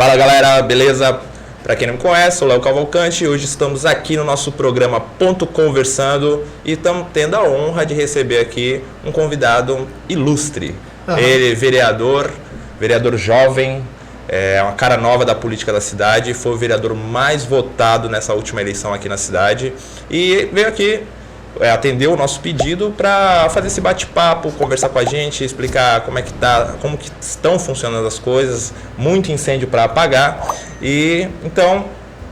Fala galera, beleza? Para quem não me conhece, sou Léo Cavalcante e hoje estamos aqui no nosso programa Ponto Conversando e estamos tendo a honra de receber aqui um convidado ilustre. Ele, vereador jovem, é uma cara nova da política da cidade, foi o vereador mais votado nessa última eleição aqui na cidade e veio aqui atender o nosso pedido para fazer esse bate-papo, conversar com a gente, explicar como que estão funcionando as coisas, muito incêndio para apagar. E então,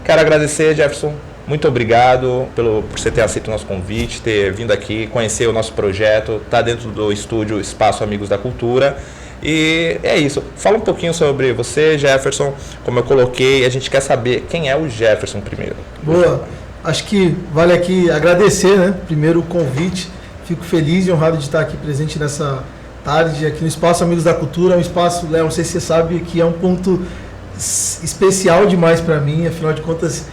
quero agradecer, Jefferson, muito obrigado por você ter aceito o nosso convite, ter vindo aqui, conhecer o nosso projeto, tá dentro do estúdio Espaço Amigos da Cultura. E é isso. Fala um pouquinho sobre você, Jefferson, como eu coloquei, a gente quer saber quem é o Jefferson primeiro. Boa. Acho que vale aqui agradecer, né? Primeiro o convite. Fico feliz e honrado de estar aqui presente nessa tarde aqui no Espaço Amigos da Cultura. É um espaço, Léo, não sei se você sabe, que é um ponto especial demais para mim. Afinal de contas,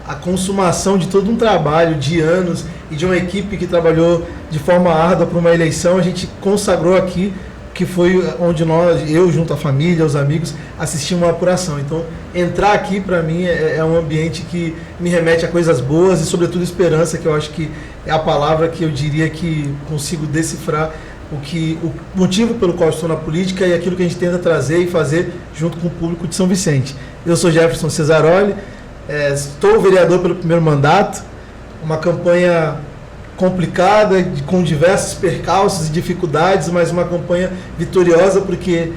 a consumação de todo um trabalho de anos e de uma equipe que trabalhou de forma árdua para uma eleição, a gente consagrou aqui, que foi onde eu junto à família, aos amigos, assistimos uma apuração. Então, entrar aqui para mim é um ambiente que me remete a coisas boas e, sobretudo, esperança, que eu acho que é a palavra que eu diria que consigo decifrar o motivo pelo qual estou na política e aquilo que a gente tenta trazer e fazer junto com o público de São Vicente. Eu sou Jefferson Cesaroli, estou vereador pelo primeiro mandato, uma campanha complicada, com diversos percalços e dificuldades, mas uma campanha vitoriosa porque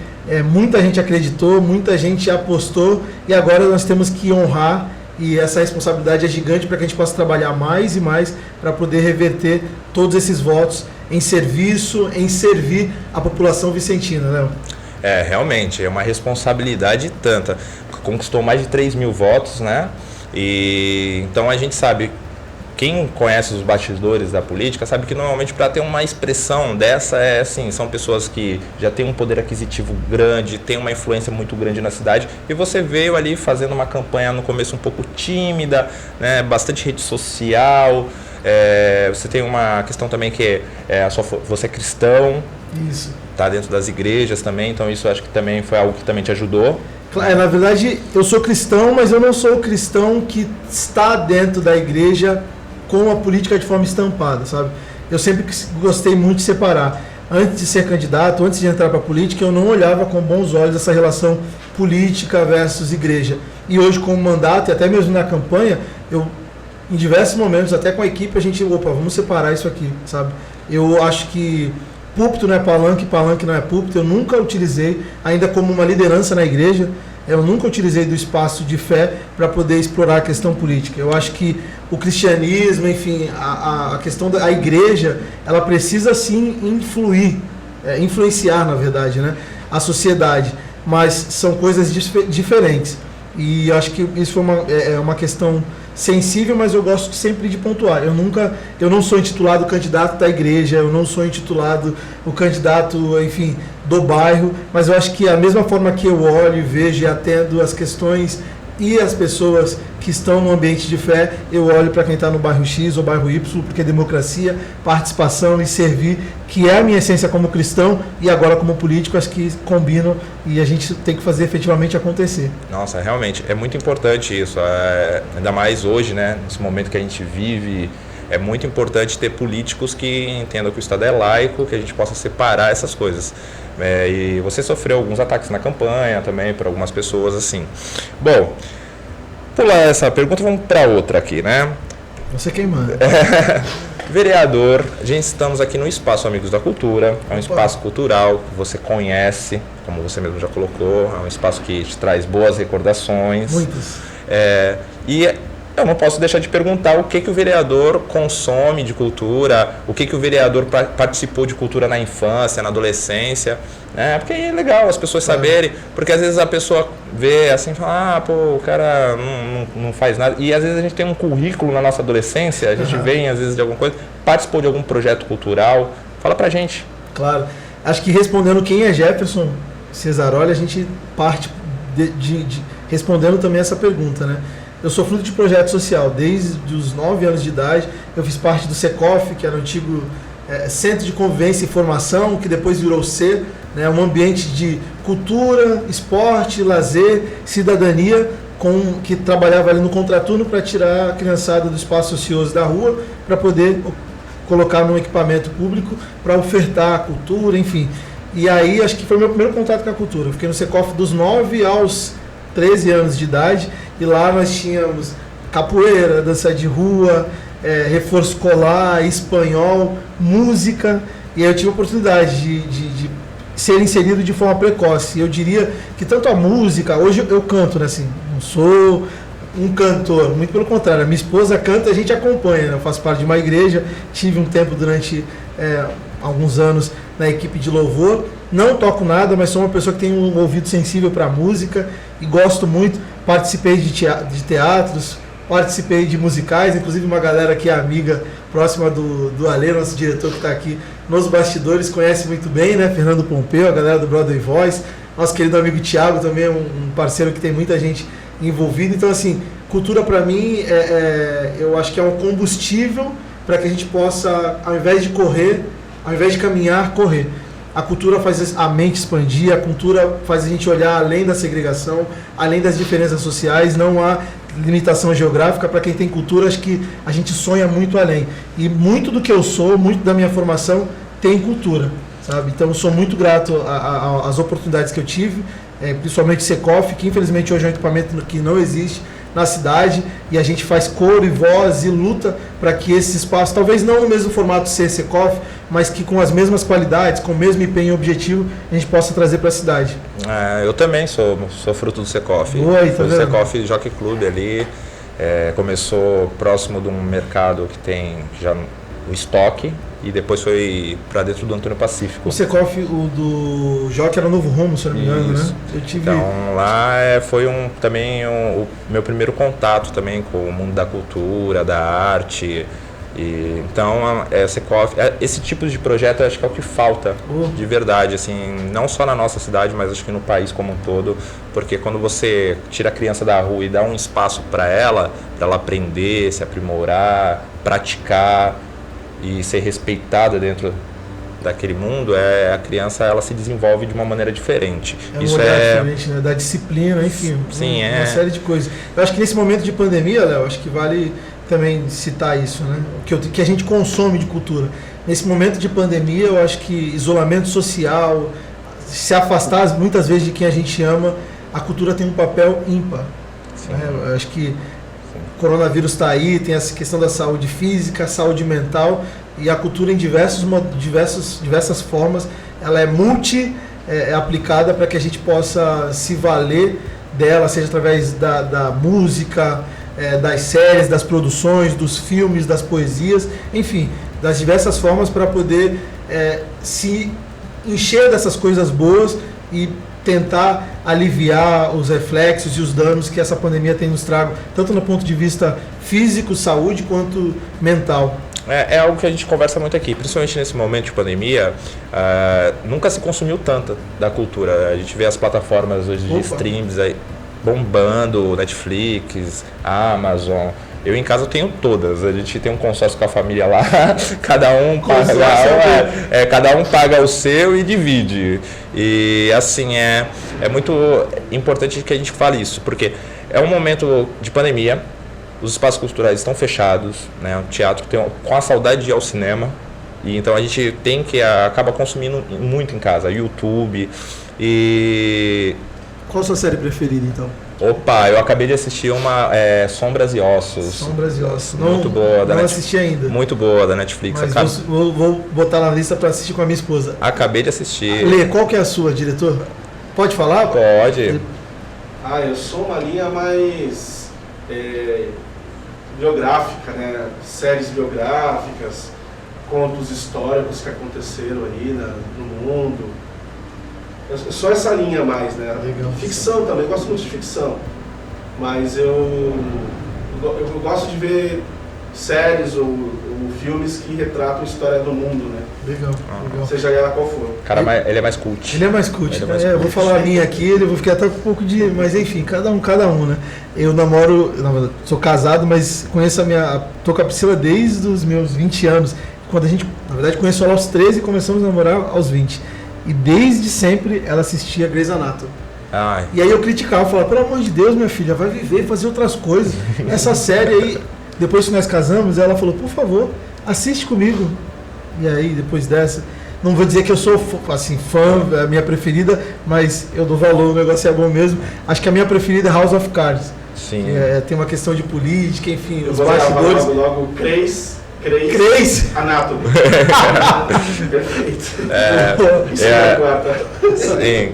muita gente acreditou, muita gente apostou e agora nós temos que honrar e essa responsabilidade é gigante para que a gente possa trabalhar mais e mais para poder reverter todos esses votos em serviço, em servir a população vicentina, Léo. Realmente, é uma responsabilidade tanta. Conquistou mais de 3 mil votos, né? E então a gente sabe. Quem conhece os bastidores da política sabe que normalmente para ter uma expressão dessa são pessoas que já têm um poder aquisitivo grande, têm uma influência muito grande na cidade e você veio ali fazendo uma campanha no começo um pouco tímida, né, bastante rede social, você tem uma questão também que você é cristão, isso, está dentro das igrejas também, então isso acho que também foi algo que também te ajudou. Na verdade eu sou cristão, mas eu não sou o cristão que está dentro da igreja com a política de forma estampada, sabe? Eu sempre gostei muito de separar. Antes de ser candidato, antes de entrar para a política, eu não olhava com bons olhos essa relação política versus igreja. E hoje, com o mandato, e até mesmo na campanha, em diversos momentos, até com a equipe, a gente, vamos separar isso aqui, sabe? Eu acho que púlpito não é palanque, palanque não é púlpito. Eu nunca utilizei, ainda como uma liderança na igreja, eu nunca utilizei do espaço de fé para poder explorar a questão política. Eu acho que o cristianismo, enfim, a questão da igreja, ela precisa sim influenciar, na verdade, né, a sociedade, mas são coisas diferentes. E acho que isso foi uma questão sensível, mas eu gosto sempre de pontuar. Eu não sou intitulado candidato da igreja, eu não sou intitulado o candidato, enfim, do bairro, mas eu acho que a mesma forma que eu olho, vejo e atendo as questões e as pessoas que estão no ambiente de fé, eu olho para quem está no bairro X ou bairro Y, porque democracia, participação e servir, que é a minha essência como cristão e agora como político, acho que combinam e a gente tem que fazer efetivamente acontecer. Nossa, realmente, é muito importante isso, ainda mais hoje, né, nesse momento que a gente vive, é muito importante ter políticos que entendam que o Estado é laico, que a gente possa separar essas coisas. E você sofreu alguns ataques na campanha também por algumas pessoas assim. Bom, pular essa pergunta, vamos para outra aqui, né? Você quem manda. Vereador, a gente estamos aqui no Espaço Amigos da Cultura, é um espaço cultural que você conhece, como você mesmo já colocou, é um espaço que te traz boas recordações. Muitas. E eu não posso deixar de perguntar o que o vereador consome de cultura, o que o vereador participou de cultura na infância, na adolescência, né? Porque é legal as pessoas saberem, porque às vezes a pessoa vê assim e fala, o cara não faz nada. E às vezes a gente tem um currículo na nossa adolescência, a gente vem às vezes de alguma coisa, participou de algum projeto cultural. Fala pra gente. Claro. Acho que respondendo quem é Jefferson Cesaroli, a gente parte respondendo também essa pergunta, né? Eu sou fruto de projeto social. Desde os 9 anos de idade, eu fiz parte do SECOF, que era o antigo Centro de Convivência e Formação, que depois virou CER, né? Um ambiente de cultura, esporte, lazer, cidadania, que trabalhava ali no contraturno para tirar a criançada do espaço ocioso da rua, para poder colocar num equipamento público para ofertar a cultura, enfim. E aí acho que foi o meu primeiro contato com a cultura. Eu fiquei no Secof dos 9 aos 13 anos de idade, e lá nós tínhamos capoeira, dança de rua, reforço escolar, espanhol, música, e aí eu tive a oportunidade de ser inserido de forma precoce. Eu diria que tanto a música, hoje eu canto, né, assim, não sou um cantor, muito pelo contrário, a minha esposa canta, a gente acompanha, né? Eu faço parte de uma igreja, tive um tempo durante alguns anos na equipe de louvor, não toco nada, mas sou uma pessoa que tem um ouvido sensível para música e gosto muito, participei de teatros, participei de musicais, inclusive uma galera que é amiga, próxima do Ale, nosso diretor que está aqui nos bastidores, conhece muito bem, né? Fernando Pompeu, a galera do Broadway Voice, nosso querido amigo Thiago também é um parceiro que tem muita gente envolvida. Então, assim, cultura para mim, eu acho que é um combustível para que a gente possa, ao invés de correr, ao invés de caminhar, correr. A cultura faz a mente expandir, a cultura faz a gente olhar além da segregação, além das diferenças sociais, não há limitação geográfica. Para quem tem cultura, acho que a gente sonha muito além. E muito do que eu sou, muito da minha formação, tem cultura, sabe? Então, eu sou muito grato às oportunidades que eu tive, principalmente Secof, que infelizmente hoje é um equipamento que não existe na cidade, e a gente faz coro e voz e luta para que esse espaço, talvez não no mesmo formato ser Secof, mas que com as mesmas qualidades, com o mesmo empenho e objetivo, a gente possa trazer para a cidade. Eu também sou fruto do Secof. Tá o Secof Jockey Club ali começou próximo de um mercado que tem já o estoque, e depois foi para dentro do Antônio Pacífico. O Secof, o do Jockey, era o Novo Rumo, se eu não me engano, né? Eu tive... Então lá foi também o meu primeiro contato também com o mundo da cultura, da arte. Então Secof, esse tipo de projeto eu acho que é o que falta de verdade, assim, não só na nossa cidade, mas acho que no país como um todo, porque quando você tira a criança da rua e dá um espaço para ela aprender, se aprimorar, praticar e ser respeitada dentro daquele mundo, a criança ela se desenvolve de uma maneira diferente. Isso diferente, né? Da disciplina, enfim, sim, uma série de coisas. Eu acho que nesse momento de pandemia, Léo, acho que vale também citar isso, né? Que a gente consome de cultura. Nesse momento de pandemia, eu acho que isolamento social, se afastar muitas vezes de quem a gente ama, a cultura tem um papel ímpar. Eu acho que o coronavírus está aí, tem essa questão da saúde física, saúde mental, e a cultura em diversas formas, ela é aplicada para que a gente possa se valer dela, seja através da música, das séries, das produções, dos filmes, das poesias, enfim, das diversas formas para poder se encher dessas coisas boas e tentar aliviar os reflexos e os danos que essa pandemia tem nos trago, tanto no ponto de vista físico, saúde, quanto mental. É algo que a gente conversa muito aqui, principalmente nesse momento de pandemia. Nunca se consumiu tanto da cultura. A gente vê as plataformas hoje de streams aí bombando, Netflix, Amazon. Eu em casa tenho todas. A gente tem um consórcio com a família lá, cada um paga o seu e divide. E assim, é muito importante que a gente fale isso, porque é um momento de pandemia, os espaços culturais estão fechados, né? O teatro tem com a saudade de ir ao cinema, e então a gente acaba consumindo muito em casa, YouTube. Qual a sua série preferida, então? Opa, eu acabei de assistir uma Sombras e Ossos. Sombras e Ossos. Muito boa. Não assisti ainda. Muito boa, da Netflix. Mas vou botar na lista para assistir com a minha esposa. Acabei de assistir. Lê, qual que é a sua, diretor? Pode falar? Pode. Eu sou uma linha mais biográfica, né? Séries biográficas, contos históricos que aconteceram aí no mundo. Só essa linha mais, né? Legal. Ficção também, gosto muito de ficção. Mas eu gosto de ver séries ou filmes que retratam a história do mundo, né? Legal. Seja ela qual for. Cara, ele é mais cult. Ele é mais cult. Eu vou falar a minha aqui, eu vou ficar até com um pouco de... Mas enfim, cada um, né? Eu sou casado, mas conheço tô com a Priscila desde os meus 20 anos. Quando a gente, na verdade, conheceu ela aos 13 e começamos a namorar aos 20. E desde sempre ela assistia Grey's Anatomy. Ai. E aí eu criticava, falava, pelo amor de Deus, minha filha, vai viver, fazer outras coisas. Essa série aí, depois que nós casamos, ela falou, por favor, assiste comigo. E aí, depois dessa, não vou dizer que eu sou assim, fã, a minha preferida, mas eu dou valor, o negócio é bom mesmo. Acho que a minha preferida é House of Cards. Sim. Tem uma questão de política, enfim, os vou bastidores. logo Grey's Anatomy. Perfeito. Isso é quarta. Sim.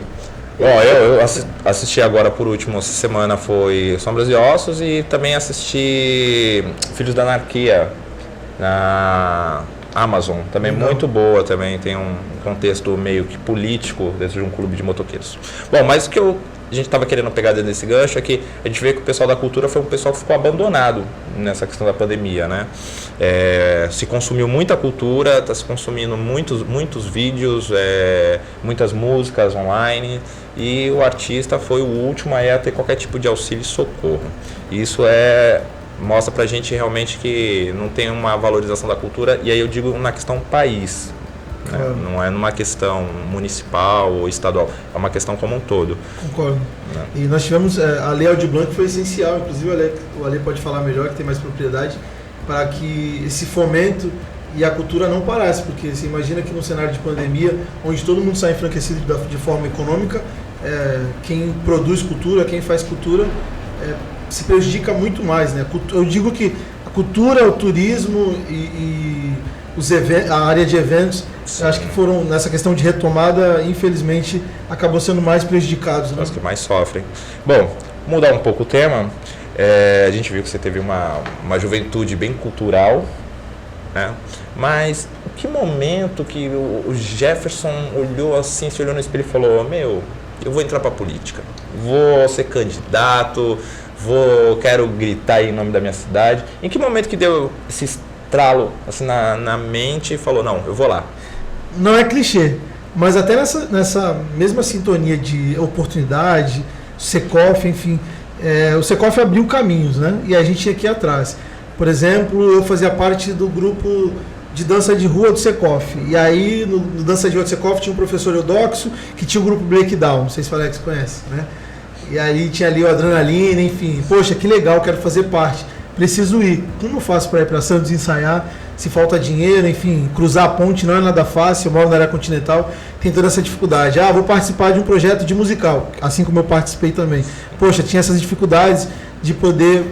Bom, eu assisti agora por último, essa semana foi Sombras e Ossos e também assisti Filhos da Anarquia na Amazon, também muito boa, também tem um contexto meio que político dentro de um clube de motoqueiros. Bom, mas o que a gente estava querendo pegar dentro desse gancho é que a gente vê que o pessoal da cultura foi um pessoal que ficou abandonado nessa questão da pandemia, né? Se consumiu muita cultura, está se consumindo muitos vídeos, muitas músicas online, e o artista foi o último a ter qualquer tipo de auxílio e socorro. E isso mostra pra gente realmente que não tem uma valorização da cultura, e aí eu digo na questão país, né? Não é numa questão municipal ou estadual, é uma questão como um todo. Concordo. E nós tivemos a Lei Aldir Blanc, que foi essencial, inclusive o Ale pode falar melhor, que tem mais propriedade, para que esse fomento e a cultura não parasse, porque você imagina que num cenário de pandemia, onde todo mundo sai enfraquecido de forma econômica, quem produz cultura, quem faz cultura, se prejudica muito mais, né? Eu digo que a cultura, o turismo e a área de eventos, acho que foram, nessa questão de retomada, infelizmente, acabou sendo mais prejudicados, né? Os que mais sofrem. Bom, mudar um pouco o tema, a gente viu que você teve uma juventude bem cultural, né? Mas em que momento que o Jefferson olhou assim, se olhou no espelho e falou, eu vou entrar para a política, vou ser candidato, quero gritar em nome da minha cidade. Em que momento que deu esse estralo assim, na mente e falou, não, eu vou lá? Não é clichê, mas até nessa mesma sintonia de oportunidade, Secof, enfim, o Secof abriu caminhos, né? E a gente tinha que ir atrás. Por exemplo, eu fazia parte do grupo de dança de rua do Secof. E aí, no dança de rua do Secof, tinha um professor Eudoxo, que tinha o grupo Breakdown, não sei se o Alex conhece, né? E aí tinha ali o Adrenalina, enfim. Poxa, que legal, quero fazer parte. Preciso ir. Como eu faço para ir para Santos ensaiar? Se falta dinheiro, enfim, cruzar a ponte não é nada fácil, eu moro na área continental, tem toda essa dificuldade. Vou participar de um projeto de musical, assim como eu participei também. Poxa, tinha essas dificuldades de poder...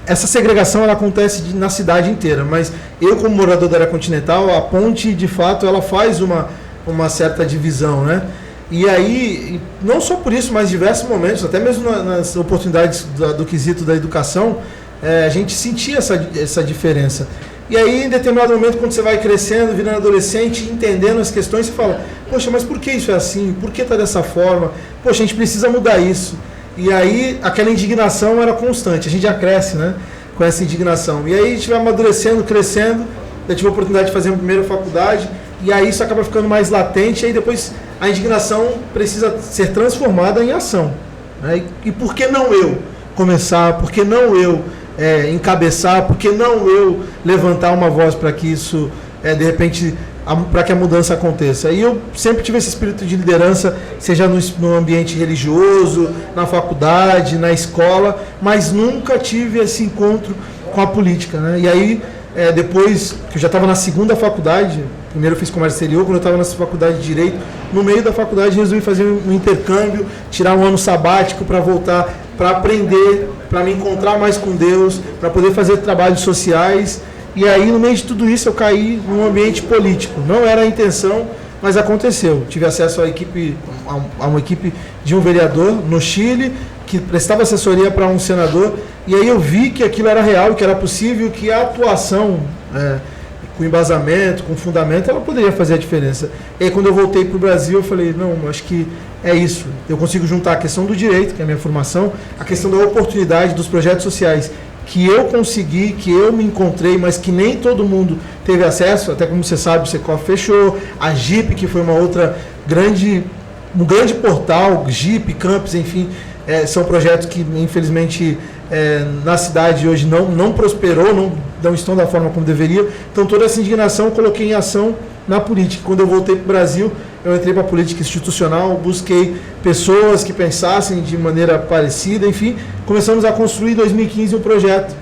Essa segregação ela acontece na cidade inteira, mas eu, como morador da área continental, a ponte, de fato, ela faz uma certa divisão, né? E aí, não só por isso, mas em diversos momentos, até mesmo nas oportunidades do quesito da educação, a gente sentia essa diferença. E aí, em determinado momento, quando você vai crescendo, virando adolescente, entendendo as questões, você fala, poxa, mas por que isso é assim? Por que está dessa forma? Poxa, a gente precisa mudar isso. E aí, aquela indignação era constante. A gente já cresce, né, com essa indignação. E aí, a gente vai amadurecendo, crescendo. Eu tive a oportunidade de fazer uma primeira faculdade. E aí, isso acaba ficando mais latente. E aí, depois, a indignação precisa ser transformada em ação, né? E por que não eu começar? Por que não eu encabeçar? Por que não eu levantar uma voz para que isso, de repente... para que a mudança aconteça. E eu sempre tive esse espírito de liderança, seja no ambiente religioso, na faculdade, na escola, mas nunca tive esse encontro com a política, né? E aí, depois que eu já estava na segunda faculdade, primeiro eu fiz comércio exterior, quando eu estava na faculdade de Direito, no meio da faculdade resolvi fazer um intercâmbio, tirar um ano sabático para voltar, para aprender, para me encontrar mais com Deus, para poder fazer trabalhos sociais. E aí, no meio de tudo isso, eu caí num ambiente político. Não era a intenção, mas aconteceu. Tive acesso a uma equipe de um vereador no Chile, que prestava assessoria para um senador, e aí eu vi que aquilo era real, que era possível, que a atuação, com embasamento, com fundamento, ela poderia fazer a diferença. E aí, quando eu voltei para o Brasil, eu falei, não, acho que é isso. Eu consigo juntar a questão do direito, que é a minha formação, a questão da oportunidade dos projetos sociais, que eu consegui, que eu me encontrei, mas que nem todo mundo teve acesso, até como você sabe, o Secof fechou, a Jeep, que foi uma outra um grande portal, Jeep, Campus, enfim, são projetos que infelizmente na cidade hoje não prosperou, não estão da forma como deveria. Então toda essa indignação eu coloquei em ação na política. Quando eu voltei para o Brasil, eu entrei para a política institucional, busquei pessoas que pensassem de maneira parecida, enfim, começamos a construir em 2015 um projeto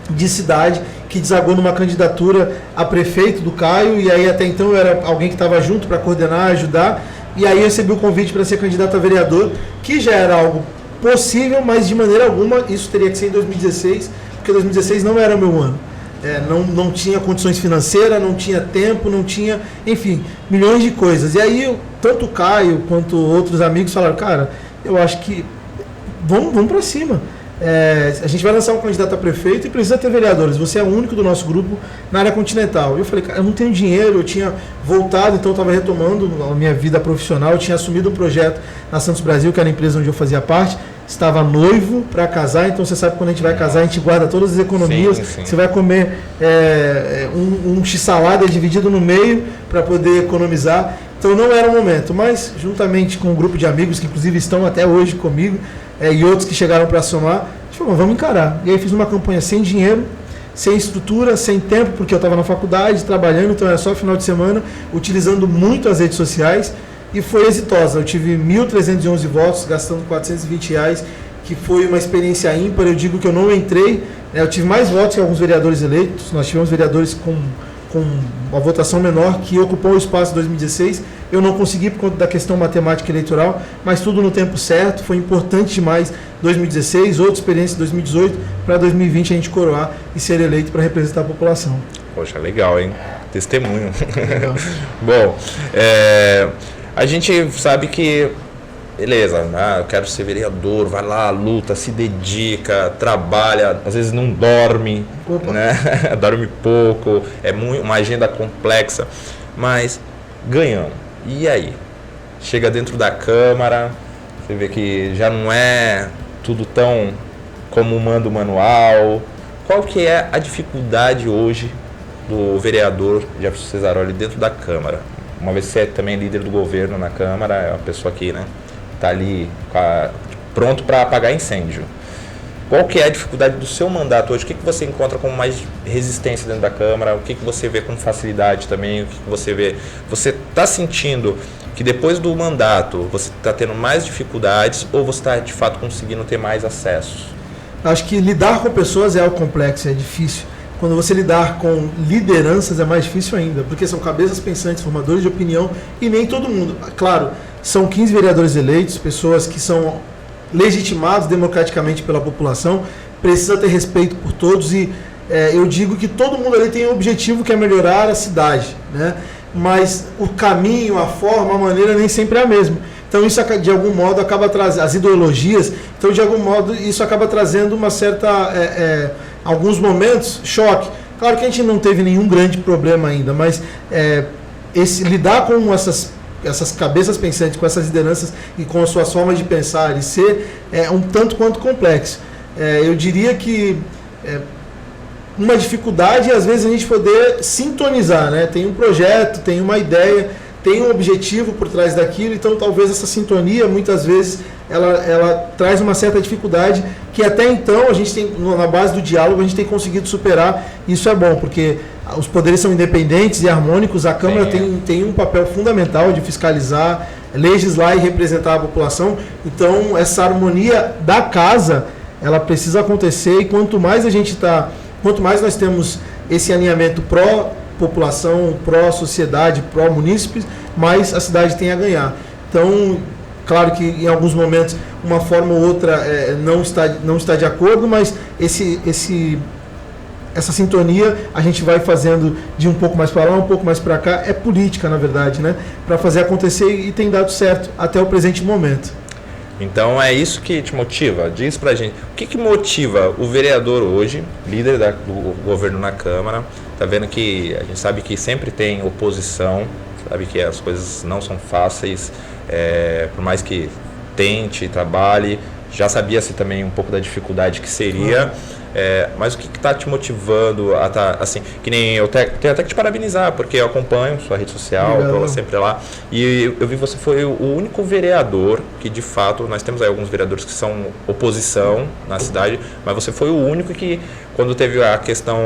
de cidade que desagou numa candidatura a prefeito do Caio, e aí até então eu era alguém que estava junto para coordenar, ajudar, e aí eu recebi o convite para ser candidato a vereador, que já era algo possível, mas de maneira alguma isso teria que ser em 2016, porque 2016 não era o meu ano. Não tinha condições financeiras, não tinha tempo, não tinha, enfim, milhões de coisas. E aí, tanto o Caio quanto outros amigos falaram, cara, eu acho que vamos para cima. A gente vai lançar um candidato a prefeito e precisa ter vereadores. Você é o único do nosso grupo na área continental. Eu falei, cara, eu não tenho dinheiro, eu tinha voltado, então eu estava retomando a minha vida profissional, eu tinha assumido um projeto na Santos Brasil, que era a empresa onde eu fazia parte, estava noivo para casar, então você sabe que quando a gente vai casar, a gente guarda todas as economias, sim. Você vai comer um x-salada dividido no meio para poder economizar, então não era o momento, mas juntamente com um grupo de amigos que inclusive estão até hoje comigo, e outros que chegaram para somar, a gente falou, vamos encarar. E aí fiz uma campanha sem dinheiro, sem estrutura, sem tempo, porque eu estava na faculdade, trabalhando, então era só final de semana, utilizando muito as redes sociais, e foi exitosa. Eu tive 1.311 votos, gastando R$420, que foi uma experiência ímpar. Eu digo que eu não entrei, eu tive mais votos que alguns vereadores eleitos, nós tivemos vereadores com uma votação menor que ocupou o espaço em 2016. Eu não consegui por conta da questão matemática eleitoral, mas tudo no tempo certo, foi importante demais 2016, outra experiência em 2018, para 2020 a gente coroar e ser eleito para representar a população. Poxa, legal, hein? Testemunho. Legal. Bom, a gente sabe que, beleza, eu quero ser vereador, vai lá, luta, se dedica, trabalha, às vezes não dorme, né? Dorme pouco, é uma agenda complexa, mas ganhando. E aí? Chega dentro da Câmara, você vê que já não é tudo tão como manda o manual. Qual que é a dificuldade hoje do vereador Jefferson Cesaroli dentro da Câmara? Uma vez que você é também líder do governo na Câmara, é uma pessoa que está ali pronto para apagar incêndio. Qual que é a dificuldade do seu mandato hoje? O que você encontra como mais resistência dentro da Câmara? O que você vê com facilidade também? O que você vê? Você está sentindo que depois do mandato você está tendo mais dificuldades ou você está de fato conseguindo ter mais acessos? Acho que lidar com pessoas é algo complexo, é difícil. Quando você lidar com lideranças é mais difícil ainda, porque são cabeças pensantes, formadores de opinião, e nem todo mundo. Claro, são 15 vereadores eleitos, pessoas que são legitimados democraticamente pela população, precisa ter respeito por todos, e eu digo que todo mundo ali tem um objetivo que é melhorar a cidade, né? Mas o caminho, a forma, a maneira nem sempre é a mesma. Então isso de algum modo acaba trazendo, as ideologias, então de algum modo isso acaba trazendo uma certa, alguns momentos, choque. Claro que a gente não teve nenhum grande problema ainda, mas lidar com essas cabeças pensantes, com essas lideranças e com as suas formas de pensar e ser um tanto quanto complexo. Eu diria que uma dificuldade é às vezes a gente poder sintonizar, né? Tem um projeto, tem uma ideia, tem um objetivo por trás daquilo, então talvez essa sintonia muitas vezes ela traz uma certa dificuldade que até então a gente tem, na base do diálogo, a gente tem conseguido superar. Isso é bom, porque os poderes são independentes e harmônicos, a Câmara tem um papel fundamental de fiscalizar, legislar e representar a população, então essa harmonia da casa, ela precisa acontecer, e quanto mais nós temos esse alinhamento pró-população, pró-sociedade, pró-munícipes, mais a cidade tem a ganhar. Então, claro que em alguns momentos uma forma ou outra não está de acordo, mas essa sintonia a gente vai fazendo de um pouco mais para lá, um pouco mais para cá, é política na verdade, né? Para fazer acontecer, e tem dado certo até o presente momento. Então é isso que te motiva? Diz pra gente, o que motiva o vereador hoje, líder do governo na Câmara? Tá vendo que a gente sabe que sempre tem oposição, sabe que as coisas não são fáceis, por mais que tente, trabalhe, já sabia-se também um pouco da dificuldade que seria, Mas o que está te motivando a estar assim? Que nem eu tenho até que te parabenizar, porque eu acompanho sua rede social, estou sempre lá. E eu vi você foi o único vereador que, de fato, nós temos aí alguns vereadores que são oposição na cidade, mas você foi o único que, quando teve a questão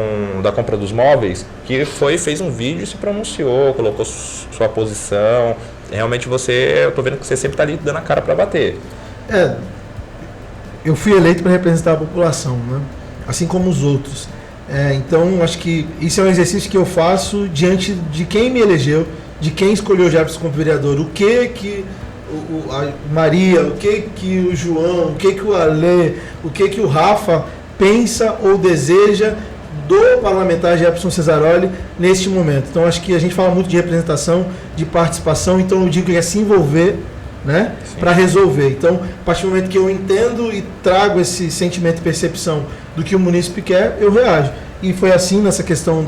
da compra dos móveis, que fez um vídeo e se pronunciou, colocou sua posição. Realmente eu tô vendo que você sempre está ali dando a cara para bater. Eu fui eleito para representar a população, né? Assim como os outros. Então, acho que isso é um exercício que eu faço diante de quem me elegeu, de quem escolheu o Jefferson como vereador. O que a Maria, o que o João, o que o Alê, o que o Rafa pensa ou deseja do parlamentar Jefferson Cesaroli neste momento. Então, acho que a gente fala muito de representação, de participação, então eu digo que é se envolver, né, para resolver. Então, a partir do momento que eu entendo e trago esse sentimento e percepção do que o munícipe quer, eu reajo. E foi assim nessa questão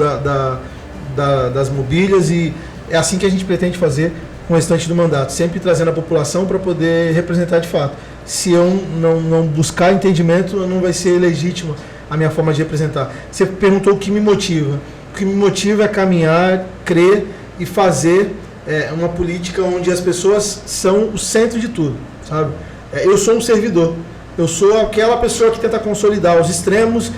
das mobílias, e é assim que a gente pretende fazer com o restante do mandato, sempre trazendo a população para poder representar de fato. Se eu não buscar entendimento, não vai ser legítima a minha forma de representar. Você perguntou o que me motiva. O que me motiva é caminhar, crer e fazer uma política onde as pessoas são o centro de tudo, sabe? Eu sou um servidor. Eu sou aquela pessoa que tenta consolidar os extremos,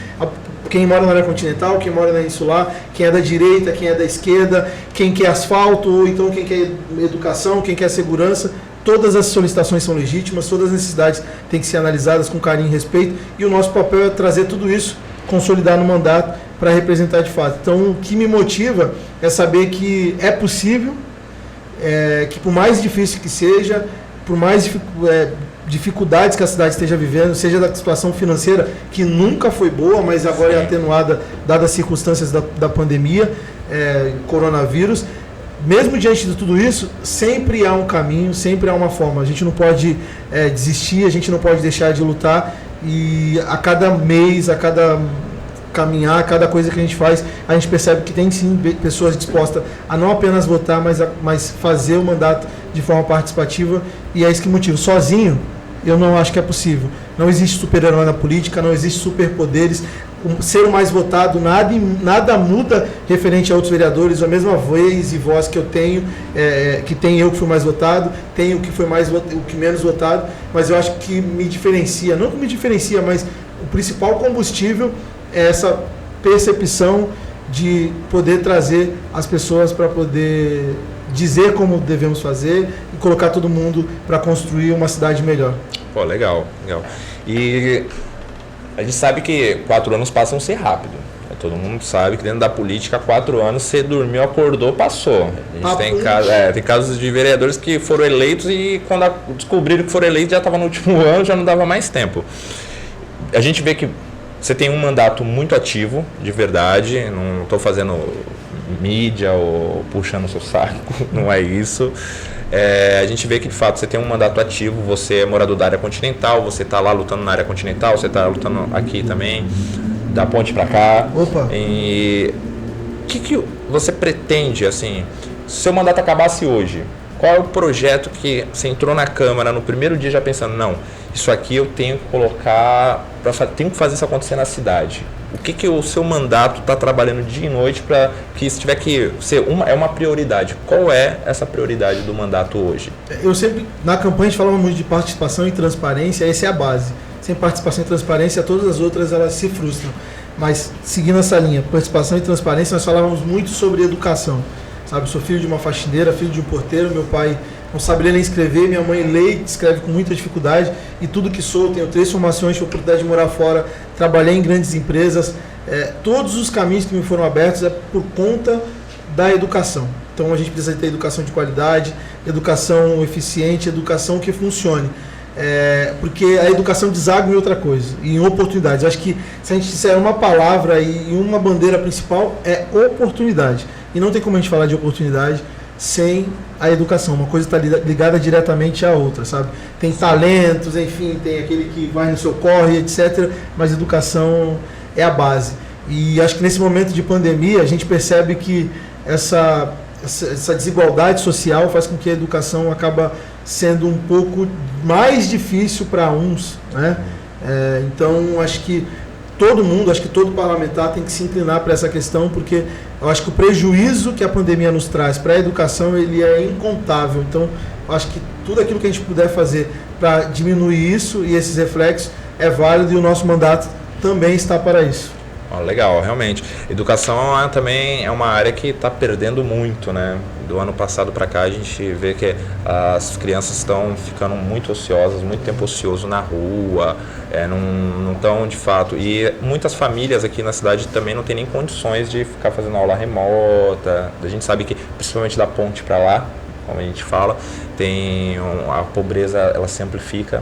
quem mora na área continental, quem mora na insular, quem é da direita, quem é da esquerda, quem quer asfalto, ou então quem quer educação, quem quer segurança. Todas as solicitações são legítimas, todas as necessidades têm que ser analisadas com carinho e respeito, e o nosso papel é trazer tudo isso, consolidar no mandato para representar de fato. Então, o que me motiva é saber que é possível, que por mais difícil que seja, por mais dificuldades que a cidade esteja vivendo, seja da situação financeira, que nunca foi boa, mas agora é atenuada, dadas as circunstâncias da pandemia, coronavírus. Mesmo diante de tudo isso, sempre há um caminho, sempre há uma forma. A gente não pode desistir, a gente não pode deixar de lutar, e a cada mês, a cada caminhar, a cada coisa que a gente faz, a gente percebe que tem sim pessoas dispostas a não apenas votar, mas fazer o mandato de forma participativa, e é isso que motiva. Sozinho, eu não acho que é possível. Não existe super-herói na política, não existe superpoderes. Ser o mais votado, nada muda referente a outros vereadores, a mesma vez e voz que eu tenho, que tem eu que fui mais votado, tem o que foi o que menos votado, mas eu acho que me diferencia, não que me diferencia, mas o principal combustível é essa percepção de poder trazer as pessoas para poder dizer como devemos fazer e colocar todo mundo para construir uma cidade melhor. Pô, legal. E a gente sabe que 4 anos passam a ser rápido. Todo mundo sabe que dentro da política, 4 anos, você dormiu, acordou, passou. A gente tem casos de vereadores que foram eleitos e quando descobriram que foram eleitos já estava no último ano, já não dava mais tempo. A gente vê que você tem um mandato muito ativo, de verdade, não estou fazendo mídia ou puxando o seu saco, não é isso. A gente vê que de fato você tem um mandato ativo, você é morador da área continental, você está lá lutando na área continental, você está lutando aqui também, da ponte para cá. Opa! E o que você pretende, assim, se seu mandato acabasse hoje, qual é o projeto que você entrou na Câmara no primeiro dia já pensando, não, isso aqui eu tenho que colocar, tenho que fazer isso acontecer na cidade? O que o seu mandato está trabalhando dia e noite para que se tiver que ser uma prioridade? Qual é essa prioridade do mandato hoje? Eu sempre, na campanha, a gente falava muito de participação e transparência, essa é a base. Sem participação e transparência, todas as outras elas se frustram. Mas, seguindo essa linha, participação e transparência, nós falávamos muito sobre educação. Sabe, sou filho de uma faxineira, filho de um porteiro, meu pai não sabe ler nem escrever, minha mãe lê e escreve com muita dificuldade, e tudo que sou, tenho 3 formações, tive a oportunidade de morar fora, trabalhei em grandes empresas, todos os caminhos que me foram abertos é por conta da educação. Então a gente precisa ter educação de qualidade, educação eficiente, educação que funcione. Porque a educação deságua em outra coisa, em oportunidades. Acho que se a gente disser uma palavra e uma bandeira principal, é oportunidade. E não tem como a gente falar de oportunidade sem a educação. Uma coisa está ligada diretamente à outra, sabe? Tem talentos, enfim, tem aquele que vai no seu corre, etc. Mas educação é a base. E acho que nesse momento de pandemia, a gente percebe que essa desigualdade social faz com que a educação acaba sendo um pouco mais difícil para uns, né? Então, acho que todo mundo, acho que todo parlamentar tem que se inclinar para essa questão, porque eu acho que o prejuízo que a pandemia nos traz para a educação, ele é incontável. Então, eu acho que tudo aquilo que a gente puder fazer para diminuir isso e esses reflexos é válido, e o nosso mandato também está para isso. Legal, realmente. Educação também é uma área que está perdendo muito, né? Do ano passado para cá a gente vê que as crianças estão ficando muito ociosas, muito tempo ocioso na rua, não estão de fato. E muitas famílias aqui na cidade também não têm nem condições de ficar fazendo aula remota. A gente sabe que, principalmente da ponte para lá, como a gente fala, a pobreza ela se amplifica.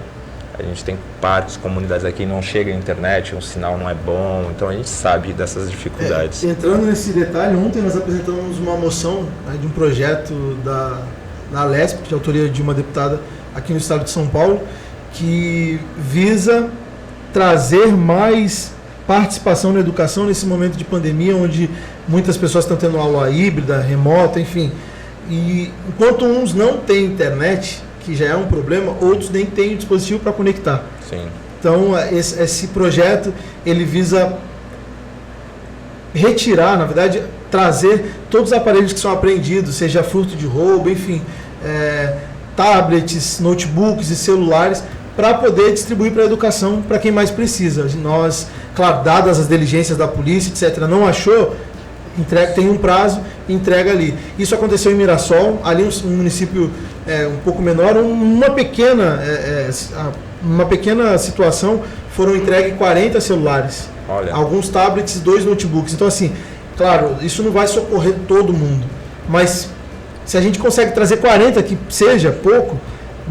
A gente tem parques, comunidades aqui, não chega a internet, o sinal não é bom, então a gente sabe dessas dificuldades. Entrando nesse detalhe, ontem nós apresentamos uma moção, né, de um projeto da Lesp, de autoria de uma deputada aqui no estado de São Paulo, que visa trazer mais participação na educação nesse momento de pandemia, onde muitas pessoas estão tendo aula híbrida, remota, enfim. E enquanto uns não têm internet, que já é um problema, outros nem têm o dispositivo para conectar. Sim. Então, esse projeto, ele visa retirar, na verdade, trazer todos os aparelhos que são apreendidos, seja fruto de roubo, enfim, tablets, notebooks e celulares, para poder distribuir para a educação, para quem mais precisa. Nós, claro, dadas as diligências da polícia, etc., não achou, tem um prazo, entrega ali. Isso aconteceu em Mirassol, ali um município um pouco menor, uma pequena situação, foram entregues 40 celulares. Olha. Alguns tablets e 2 notebooks. Então, assim, claro, isso não vai socorrer todo mundo, mas se a gente consegue trazer 40, que seja pouco,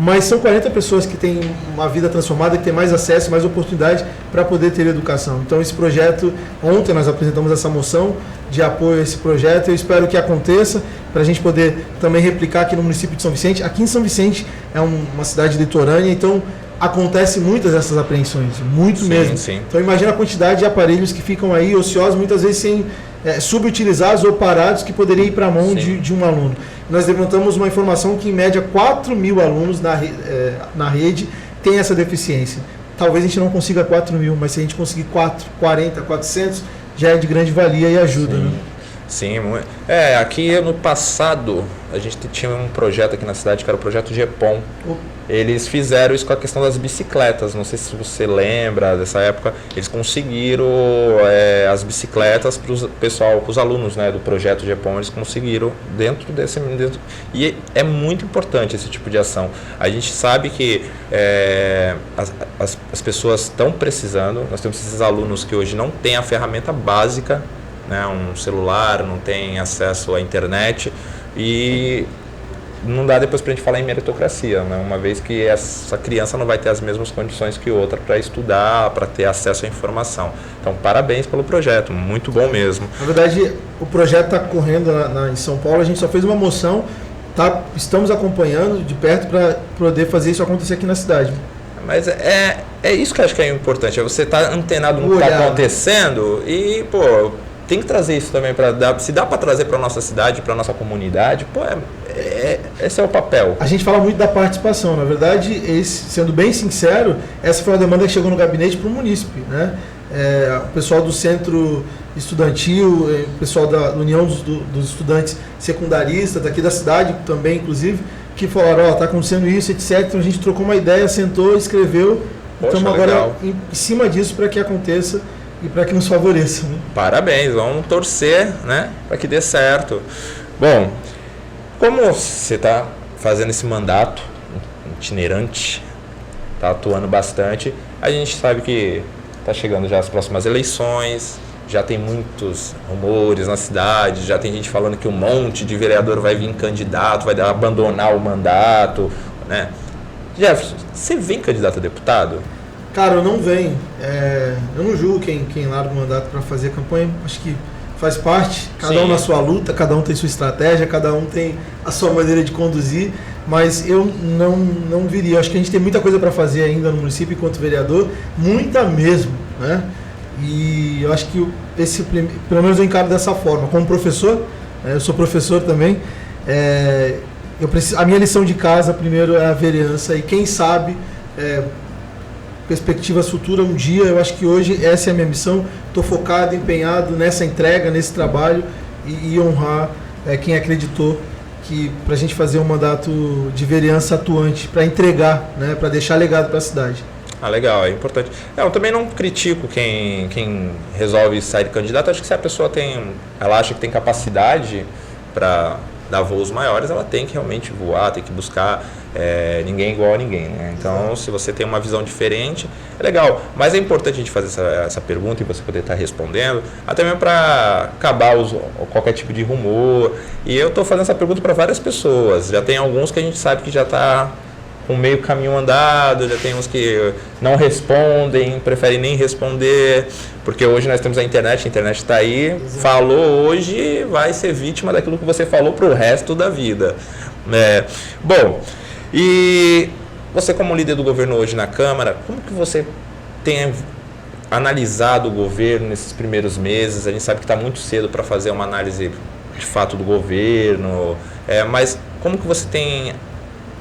mas são 40 pessoas que têm uma vida transformada, que têm mais acesso, mais oportunidade para poder ter educação. Então, esse projeto, ontem nós apresentamos essa moção de apoio a esse projeto, eu espero que aconteça, para a gente poder também replicar aqui no município de São Vicente. Aqui em São Vicente é uma cidade litorânea, então acontece muitas dessas apreensões, muito mesmo. Sim. Então, imagina a quantidade de aparelhos que ficam aí ociosos, muitas vezes sem subutilizados ou parados, que poderiam ir para a mão de um aluno. Nós levantamos uma informação que, em média, 4.000 alunos na rede têm essa deficiência. Talvez a gente não consiga 4.000, mas se a gente conseguir 40, 400, já é de grande valia e ajuda. Sim. Né? Sim, aqui no passado a gente tinha um projeto aqui na cidade que era o projeto GEPOM. Eles fizeram isso com a questão das bicicletas, não sei se você lembra dessa época, eles conseguiram as bicicletas para os alunos, né, do projeto GEPOM, eles conseguiram dentro e é muito importante esse tipo de ação. A gente sabe que as pessoas estão precisando, nós temos esses alunos que hoje não têm a ferramenta básica, né, um celular, não tem acesso à internet, e não dá depois para a gente falar em meritocracia, né, uma vez que essa criança não vai ter as mesmas condições que outra para estudar, para ter acesso à informação. Então, parabéns pelo projeto, muito bom mesmo. Na verdade, o projeto está correndo em São Paulo, a gente só fez uma moção, estamos acompanhando de perto para poder fazer isso acontecer aqui na cidade. Mas é isso que eu acho que é importante, é você estar antenado no que está acontecendo e, tem que trazer isso também, se dá para trazer para a nossa cidade, para a nossa comunidade, esse é o papel. A gente fala muito da participação, na verdade, sendo bem sincero, essa foi uma demanda que chegou no gabinete para o munícipe, né? O pessoal do centro estudantil, o pessoal da União dos Estudantes Secundaristas, daqui da cidade também, inclusive, que falaram, está acontecendo isso, etc. Então a gente trocou uma ideia, sentou, escreveu, estamos agora em cima disso para que aconteça e para que nos favoreça. Né? Parabéns, vamos torcer, né, para que dê certo. Bom, como você está fazendo esse mandato itinerante, está atuando bastante, a gente sabe que está chegando já as próximas eleições, já tem muitos rumores na cidade, já tem gente falando que um monte de vereador vai vir candidato, vai abandonar o mandato, né? Jefferson, você vem candidato a deputado? Cara, eu não venho. Eu não julgo quem larga o mandato para fazer campanha. Acho que faz parte, cada um na sua luta, cada um tem sua estratégia, cada um tem a sua maneira de conduzir, mas eu não viria. Acho que a gente tem muita coisa para fazer ainda no município enquanto vereador, muita mesmo, né? E eu acho que pelo menos eu encaro dessa forma. Como professor, eu sou professor também, a minha lição de casa primeiro é a vereança, e quem sabe perspectivas futuras um dia. Eu acho que hoje essa é a minha missão. Estou focado, empenhado nessa entrega, nesse trabalho e honrar quem acreditou que para a gente fazer um mandato de vereança atuante, para entregar, né, para deixar legado para a cidade. Ah, legal, é importante. Eu também não critico quem resolve sair de candidato. Acho que se a pessoa ela acha que tem capacidade para dar voos maiores, ela tem que realmente voar, tem que buscar ninguém igual a ninguém, né? Então, se você tem uma visão diferente, é legal. Mas é importante a gente fazer essa pergunta e você poder estar respondendo, até mesmo para acabar qualquer tipo de rumor. E eu estou fazendo essa pergunta para várias pessoas. Já tem alguns que a gente sabe que já está com meio caminho andado, já tem uns que não respondem, preferem nem responder, porque hoje nós temos a internet está aí. Exato. Falou hoje, vai ser vítima daquilo que você falou para o resto da vida. Bom, e você como líder do governo hoje na Câmara, como que você tem analisado o governo nesses primeiros meses? A gente sabe que está muito cedo para fazer uma análise de fato do governo, mas como que você tem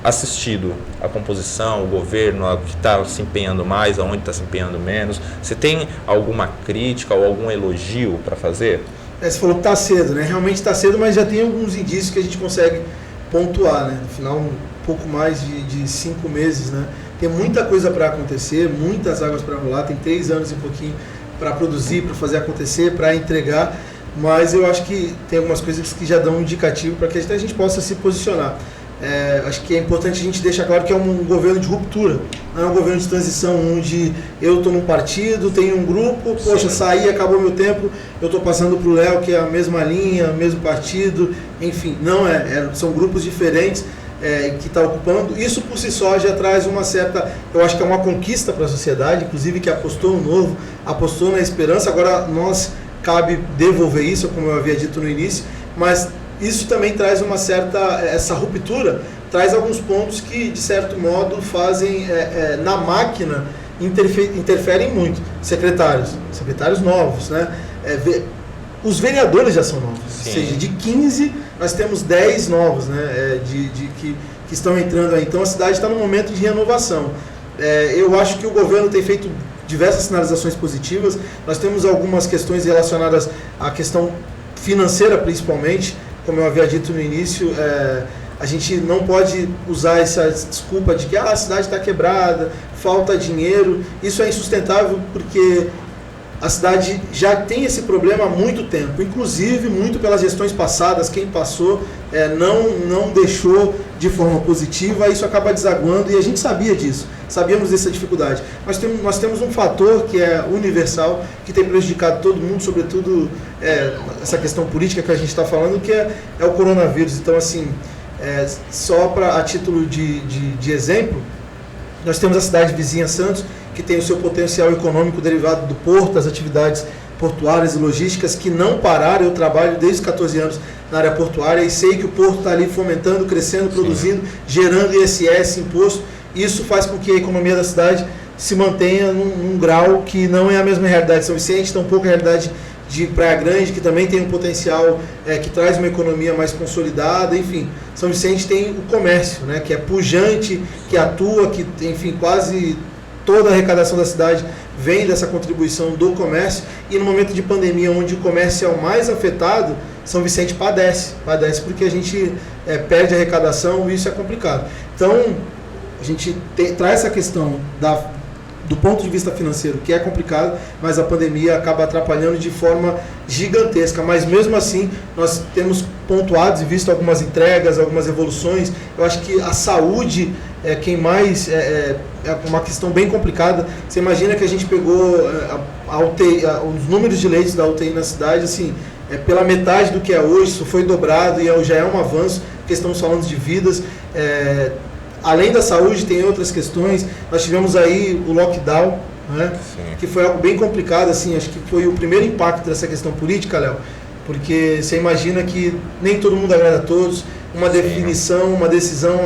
assistido a composição, o governo, o que está se empenhando mais, aonde está se empenhando menos? Você tem alguma crítica ou algum elogio para fazer? Você falou que está cedo, né? Realmente está cedo, mas já tem alguns indícios que a gente consegue pontuar, né? No final, um pouco mais de 5 meses, né? Tem muita coisa para acontecer, muitas águas para rolar, tem 3 anos e um pouquinho para produzir, para fazer acontecer, para entregar, mas eu acho que tem algumas coisas que já dão um indicativo para que a gente possa se posicionar. Acho que é importante a gente deixar claro que é um governo de ruptura, não é um governo de transição onde eu estou num partido, tenho um grupo, poxa, saí, acabou meu tempo, eu estou passando para o Léo, que é a mesma linha, mesmo partido, enfim, não são grupos diferentes que está ocupando. Isso por si só já traz uma certa, eu acho que é uma conquista para a sociedade, inclusive que apostou no novo, apostou na esperança. Agora nós cabe devolver isso, como eu havia dito no início, mas isso também traz uma certa, essa ruptura, traz alguns pontos que, de certo modo, fazem, na máquina, interferem muito. Secretários novos, né? Os vereadores já são novos. Sim. Ou seja, de 15, nós temos 10 novos, né? Que estão entrando aí. Então, a cidade está num momento de renovação. Eu acho que o governo tem feito diversas sinalizações positivas. Nós temos algumas questões relacionadas à questão financeira, principalmente. Como eu havia dito no início, a gente não pode usar essa desculpa de que a cidade está quebrada, falta dinheiro. Isso é insustentável porque a cidade já tem esse problema há muito tempo, inclusive muito pelas gestões passadas. Quem passou não deixou de forma positiva, isso acaba desaguando e a gente sabia disso, sabíamos dessa dificuldade. Nós temos um fator que é universal, que tem prejudicado todo mundo, sobretudo essa questão política que a gente está falando, que é o coronavírus. Então, assim, só a título de exemplo, nós temos a cidade vizinha Santos, que tem o seu potencial econômico derivado do porto, as atividades portuárias e logísticas que não pararam. Eu trabalho desde os 14 anos na área portuária e sei que o porto está ali fomentando, crescendo, produzindo, gerando ISS, imposto. Isso faz com que a economia da cidade se mantenha num grau que não é a mesma realidade de São Vicente, tampouco a realidade de Praia Grande, que também tem um potencial que traz uma economia mais consolidada. Enfim, São Vicente tem o comércio, né, que é pujante, que atua, que, enfim, quase toda a arrecadação da cidade vem dessa contribuição do comércio. E no momento de pandemia, onde o comércio é o mais afetado, São Vicente padece porque a gente perde a arrecadação e isso é complicado. Então, a gente traz essa questão do ponto de vista financeiro, que é complicado, mas a pandemia acaba atrapalhando de forma gigantesca. Mas mesmo assim, nós temos pontuado e visto algumas entregas, algumas evoluções. Eu acho que a saúde é quem mais... É uma questão bem complicada. Você imagina que a gente pegou a UTI, os números de leitos da UTI na cidade, assim, pela metade do que é hoje, isso foi dobrado e já é um avanço, porque estamos falando de vidas. Além da saúde, tem outras questões. Nós tivemos aí o lockdown, né? Que foi algo bem complicado, assim, acho que foi o primeiro impacto dessa questão política, Léo, porque você imagina que nem todo mundo agrada a todos, uma definição, uma decisão,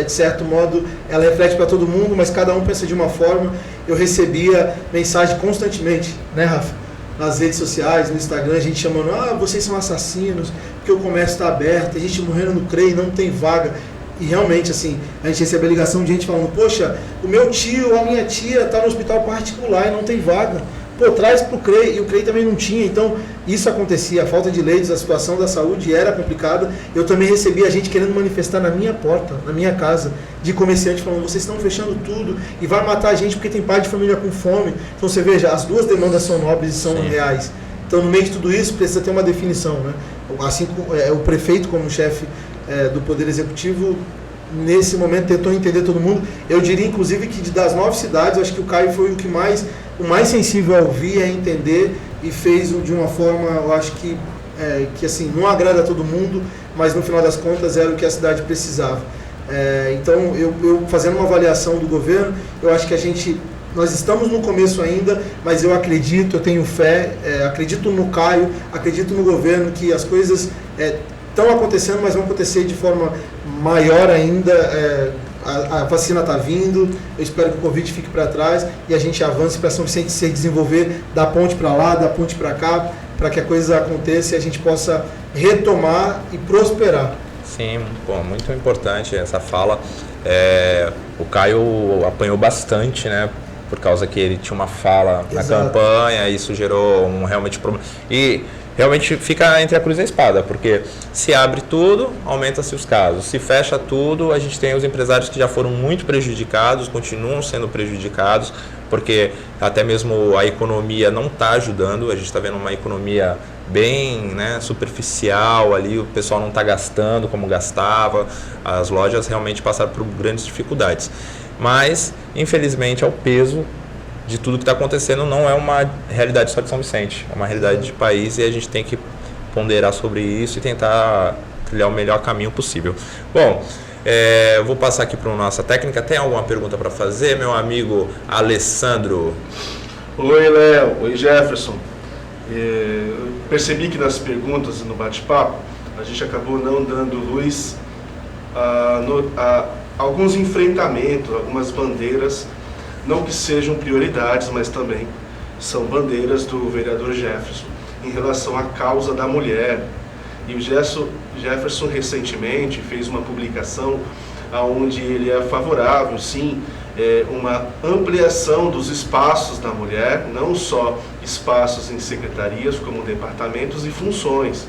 de certo modo, ela reflete para todo mundo, mas cada um pensa de uma forma. Eu recebia mensagem constantemente, né, Rafa? Nas redes sociais, no Instagram, a gente chamando, vocês são assassinos, porque o comércio está aberto, a gente morrendo no CREI, não tem vaga. E realmente, assim, a gente recebe a ligação de gente falando, poxa, o meu tio, a minha tia está no hospital particular e não tem vaga. Pô, traz para o CREI, e o CREI também não tinha, então isso acontecia, a falta de leitos, a situação da saúde era complicada. Eu também recebi a gente querendo manifestar na minha porta, na minha casa, de comerciante falando, vocês estão fechando tudo e vai matar a gente porque tem pai de família com fome. Então você veja, as duas demandas são nobres e são reais. Então no meio de tudo isso precisa ter uma definição, né? Assim o prefeito como chefe do Poder Executivo, nesse momento tentou entender todo mundo. Eu diria inclusive que das 9 cidades, acho que o Caio foi o mais sensível a ouvir, a entender, e fez de uma forma, eu acho que assim, não agrada a todo mundo, mas no final das contas era o que a cidade precisava. Então, eu fazendo uma avaliação do governo, eu acho que nós estamos no começo ainda, mas eu acredito, eu tenho fé, acredito no Caio, acredito no governo, que as coisas estão acontecendo, mas vão acontecer de forma maior ainda. A vacina está vindo, eu espero que o Covid fique para trás e a gente avance para São Vicente se desenvolver da ponte para lá, da ponte para cá, para que a coisa aconteça e a gente possa retomar e prosperar. Sim, pô, muito importante essa fala. O Caio apanhou bastante, né? Por causa que ele tinha uma fala na campanha, isso gerou realmente problema. E realmente fica entre a cruz e a espada, porque se abre tudo, aumenta-se os casos. Se fecha tudo, a gente tem os empresários que já foram muito prejudicados, continuam sendo prejudicados, porque até mesmo a economia não está ajudando. A gente está vendo uma economia bem, né, superficial ali, o pessoal não está gastando como gastava, as lojas realmente passaram por grandes dificuldades. Mas, infelizmente, é o peso de tudo que está acontecendo, não é uma realidade só de São Vicente, é uma realidade de país e a gente tem que ponderar sobre isso e tentar trilhar o melhor caminho possível. Bom, eu vou passar aqui para a nossa técnica. Tem alguma pergunta para fazer, meu amigo Alessandro? Oi, Léo. Oi, Jefferson. Eu percebi que nas perguntas e no bate-papo a gente acabou não dando luz a alguns enfrentamentos, algumas bandeiras, não que sejam prioridades, mas também são bandeiras do vereador Jefferson em relação à causa da mulher. E o Jefferson recentemente fez uma publicação onde ele é favorável, sim, uma ampliação dos espaços da mulher, não só espaços em secretarias, como departamentos e funções.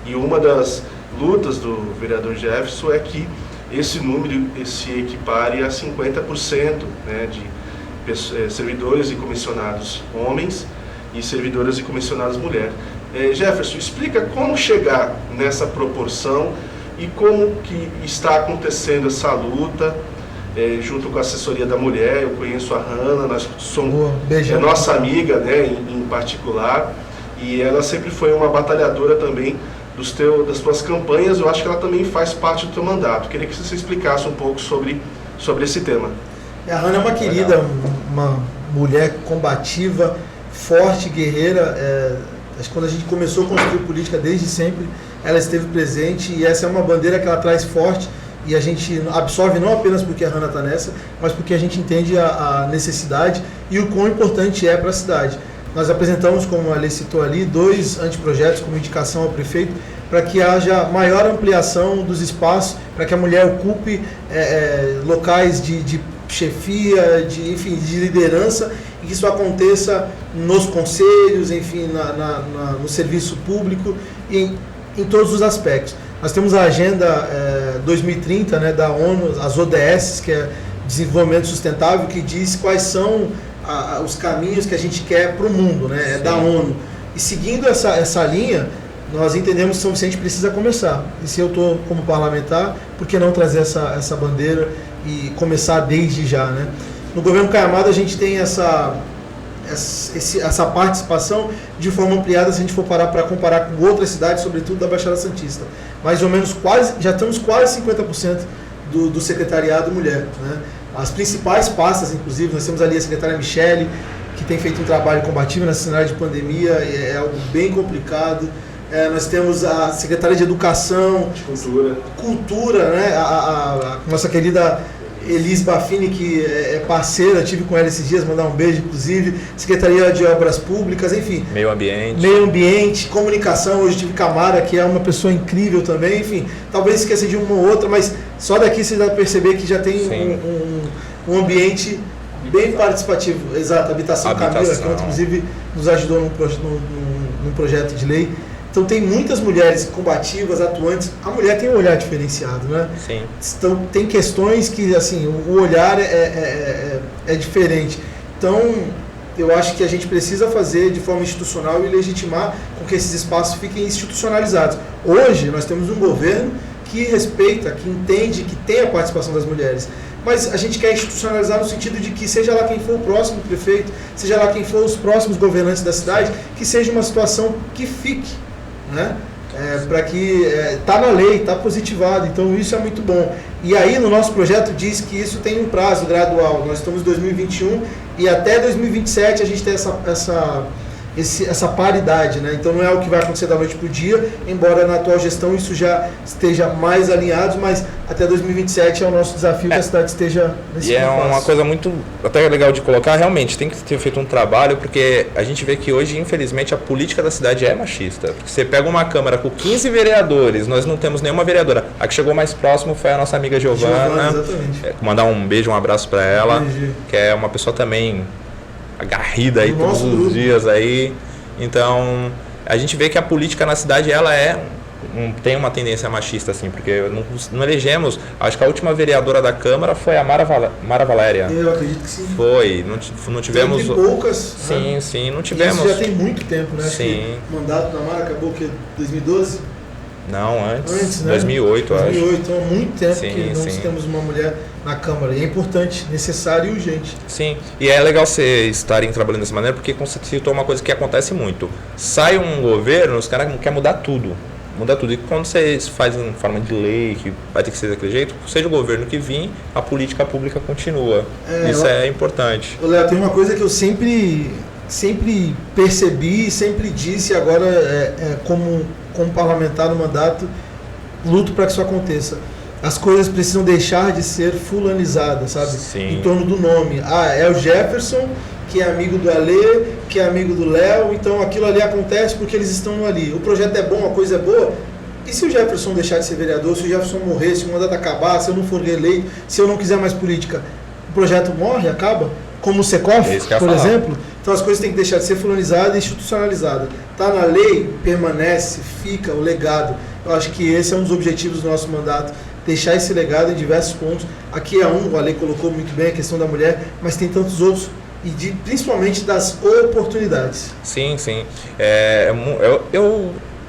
E uma das lutas do vereador Jefferson é que esse número se equipare a 50%, né, de servidores e comissionados homens e servidoras e comissionadas mulheres. Jefferson, explica como chegar nessa proporção e como que está acontecendo essa luta junto com a assessoria da mulher. Eu conheço a Hanna, nós somos nossa amiga, né, em particular, e ela sempre foi uma batalhadora também das tuas campanhas. Eu acho que ela também faz parte do teu mandato. Queria que você explicasse um pouco sobre esse tema. A Hanna é uma querida, uma mulher combativa, forte, guerreira. Acho que quando a gente começou a construir política desde sempre, ela esteve presente e essa é uma bandeira que ela traz forte e a gente absorve não apenas porque a Hanna está nessa, mas porque a gente entende a necessidade e o quão importante é para a cidade. Nós apresentamos, como a Lei citou ali, 2 anteprojetos como indicação ao prefeito para que haja maior ampliação dos espaços, para que a mulher ocupe locais de chefia, enfim, de liderança, e que isso aconteça nos conselhos, enfim, no serviço público e em todos os aspectos. Nós temos a Agenda 2030, né, da ONU, as ODS, que é Desenvolvimento Sustentável, que diz quais são os caminhos que a gente quer para o mundo, né, da ONU. E seguindo essa linha, nós entendemos que São Vicente precisa começar. E se eu estou como parlamentar, por que não trazer essa bandeira e começar desde já, né? No governo Caiamada a gente tem essa participação de forma ampliada, se a gente for parar para comparar com outras cidades, sobretudo da Baixada Santista. Mais ou menos já estamos quase 50% do secretariado mulher, né? As principais pastas, inclusive, nós temos ali a secretária Michele, que tem feito um trabalho combativo nessa cenário de pandemia, é algo bem complicado. Nós temos a secretária de Educação, de Cultura, né? A nossa querida Elis Baffini, que é parceira, tive com ela esses dias, mandar um beijo, inclusive, Secretaria de Obras Públicas, enfim. Meio ambiente, comunicação, hoje tive Camara, que é uma pessoa incrível também, enfim, talvez esqueça de uma ou outra, mas só daqui você vai perceber que já tem um ambiente bem participativo. Exato, Habitação Camila, que inclusive nos ajudou num projeto de lei. Então tem muitas mulheres combativas, atuantes. A mulher tem um olhar diferenciado, né? Sim. Então tem questões que, assim, o olhar é diferente. Então eu acho que a gente precisa fazer de forma institucional e legitimar com que esses espaços fiquem institucionalizados. Hoje nós temos um governo que respeita, que entende, que tem a participação das mulheres. Mas a gente quer institucionalizar no sentido de que seja lá quem for o próximo prefeito, seja lá quem for os próximos governantes da cidade, que seja uma situação que fique, né? Para que está na lei, está positivado, então isso é muito bom. E aí no nosso projeto diz que isso tem um prazo gradual, nós estamos em 2021 e até 2027 a gente tem essa paridade, né? Então não é o que vai acontecer da noite para o dia, embora na atual gestão isso já esteja mais alinhado, mas até 2027 é o nosso desafio que a cidade esteja nesse E é uma coisa muito até legal de colocar, realmente, tem que ter feito um trabalho, porque a gente vê que hoje, infelizmente, a política da cidade é machista. Porque você pega uma Câmara com 15 vereadores, nós não temos nenhuma vereadora. A que chegou mais próximo foi a nossa amiga Giovana. Exatamente. Mandar um beijo, um abraço para ela, que é uma pessoa também agarrida aí todos os dias aí. Então, a gente vê que a política na cidade, ela tem uma tendência machista, assim, porque não elegemos, acho que a última vereadora da Câmara foi a Mara Valéria. Eu acredito que sim. Foi, não tivemos... Tem poucas. Sim, né? Sim, não tivemos... Isso já tem muito tempo, né? Sim. O mandato da Mara acabou o quê? 2012? Não, antes, né? 2008, acho. 2008, então há muito tempo Sim, que não temos uma mulher na Câmara. E é importante, necessário e urgente. Sim, e é legal vocês estarem trabalhando dessa maneira, porque você citou uma coisa que acontece muito. Sai um governo, os caras querem mudar tudo. E quando vocês fazem em forma de lei, que vai ter que ser daquele jeito, seja o governo que vir, a política pública continua. Isso é importante. Léo, tem uma coisa que eu sempre percebi, sempre disse, agora como parlamentar no mandato, luto para que isso aconteça. As coisas precisam deixar de ser fulanizadas, sabe? Sim. Em torno do nome. É o Jefferson, que é amigo do Alê, que é amigo do Léo, então aquilo ali acontece porque eles estão ali. O projeto é bom, a coisa é boa. E se o Jefferson deixar de ser vereador, se o Jefferson morrer, se o mandato acabar, se eu não for reeleito, se eu não quiser mais política, o projeto morre, acaba? Como o Secof, por exemplo. Então as coisas têm que deixar de ser fulanizadas e institucionalizadas. Está na lei, permanece, fica o legado. Eu acho que esse é um dos objetivos do nosso mandato, deixar esse legado em diversos pontos. Aqui é o Ale colocou muito bem a questão da mulher, mas tem tantos outros, e principalmente das oportunidades. Sim.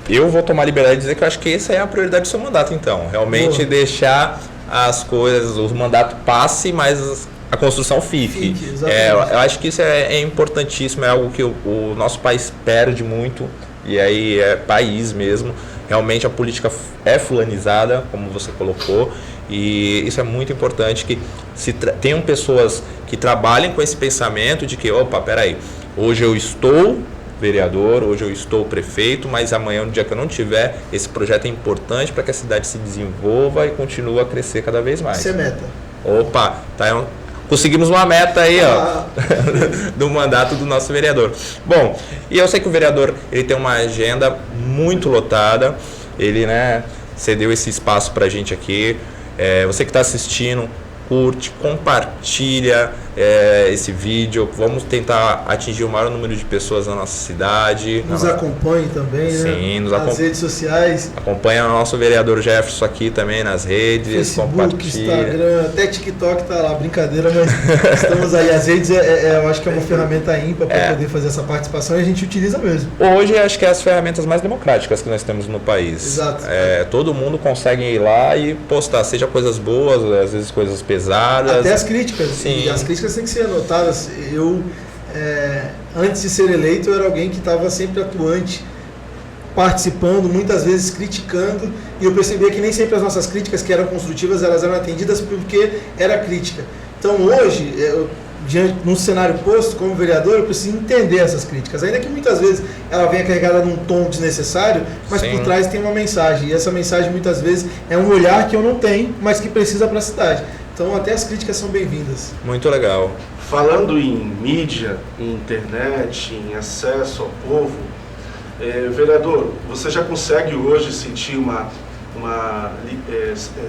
Eu vou tomar a liberdade de dizer que eu acho que essa é a prioridade do seu mandato, então. Realmente deixar as coisas, o mandato passe, mas a construção fique. Eu acho que isso é importantíssimo, é algo que o nosso país perde muito, e aí é país mesmo. Realmente a política é fulanizada, como você colocou, e isso é muito importante, que tenham pessoas que trabalhem com esse pensamento de que, peraí, hoje eu estou vereador, hoje eu estou prefeito, mas amanhã, no dia que eu não tiver, esse projeto é importante para que a cidade se desenvolva e continue a crescer cada vez mais. Isso é meta. Conseguimos uma meta aí, do mandato do nosso vereador. Bom, e eu sei que o vereador ele tem uma agenda muito lotada, ele cedeu esse espaço para a gente aqui. Você que está assistindo, curte, compartilha esse vídeo. Vamos tentar atingir o maior número de pessoas na nossa cidade. Nos acompanhe também, sim, nas redes sociais. Acompanha o nosso vereador Jefferson aqui também nas redes. Facebook, compartilha. Instagram, até TikTok tá lá, brincadeira, mas estamos aí. As redes eu acho que é uma ferramenta ímpar para poder fazer essa participação, e a gente utiliza mesmo. Hoje acho que é as ferramentas mais democráticas que nós temos no país. Exato. Todo mundo consegue ir lá e postar, seja coisas boas, às vezes coisas pesadas. Até as críticas. Sim. E as críticas têm que ser anotadas. Antes de ser eleito, eu era alguém que estava sempre atuante, participando, muitas vezes criticando, e eu percebia que nem sempre as nossas críticas, que eram construtivas, elas eram atendidas porque era crítica. Então hoje, num cenário posto, como vereador, eu preciso entender essas críticas, ainda que muitas vezes ela venha carregada num tom desnecessário, mas por trás tem uma mensagem, e essa mensagem muitas vezes é um olhar que eu não tenho, mas que precisa para a cidade. Então até as críticas são bem-vindas. Muito legal. Falando em mídia, em internet, em acesso ao povo, vereador, você já consegue hoje sentir uma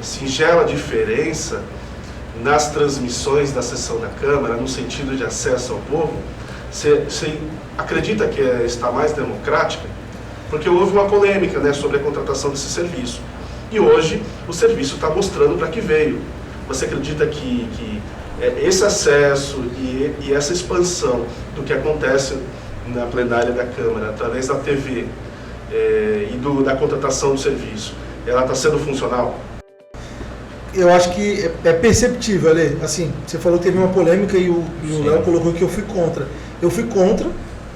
singela diferença nas transmissões da sessão da Câmara, no sentido de acesso ao povo? Você acredita que está mais democrática? Porque houve uma polêmica, né, sobre a contratação desse serviço. E hoje o serviço está mostrando para que veio. Você acredita que esse acesso e essa expansão do que acontece na plenária da Câmara, através da TV da contratação do serviço, ela está sendo funcional? Eu acho que é perceptível, Ale. Assim, você falou que teve uma polêmica e o Léo colocou que eu fui contra. Eu fui contra,